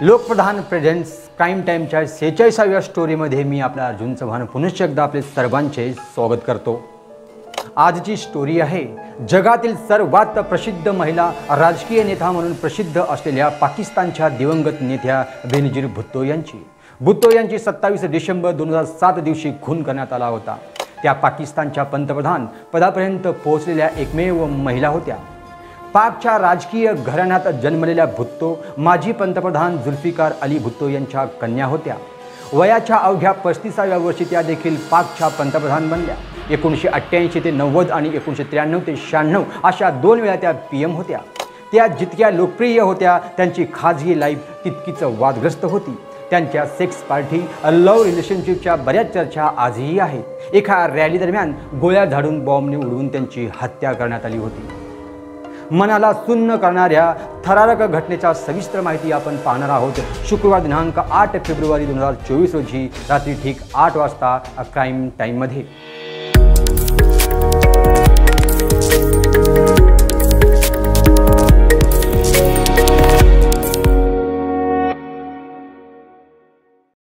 Lokpradhan presents crime टाईमच्या 46व्या स्टोरीमध्ये मी आपला अर्जुन चव्हाण पुनश्च एकदा आपले सर्वांचे स्वागत करतो। आजची स्टोरी आहे जगातील सर्वात प्रसिद्ध महिला राजकीय नेता म्हणून प्रसिद्ध असलेल्या पाकिस्तानच्या दिवंगत नेत्या बेनजीर भुट्टो यांची। भुट्टो यांची 27 डिसेंबर 2007 दिवशी खून करण्यात आला होता। त्या पाकिस्तानच्या पंतप्रधान पदापर्यंत पोहोचलेल्या एकमेव महिला होत्या। पाकच्या राजकीय घराण्यात जन्मलेल्या भुट्टो माजी पंतप्रधान जुल्फिकार अली भुट्टो यांच्या कन्या होत्या। वयाच्या अवघ्या 35व्या वर्षी त्या देखील पाकच्या पंतप्रधान बनल्या। 1988 ते 90 आणि 1993 ते 96 अशा 2 वेळा त्या PM होत्या। त्या जितक्या लोकप्रिय होत्या त्यांची खाजगी लाईफ तितकीच वादग्रस्त होती। त्यांच्या सेक्स पार्टी लव्ह रिलेशनशिपच्या बऱ्याच चर्चा आजही आहेत। एका रॅली दरम्यान गोळ्या झाडून बॉम्बने उडवून त्यांची हत्या करण्यात आली होती। मनाला सुन्न करणाऱ्या थरारक घटनेचा सविस्तर माहिती आपण पाहणार आहोत। शुक्रवार दिनांक 8 फेब्रुवारी 2024 रोजी रात्री ठीक 8 वाजता क्राईम टाईममध्ये।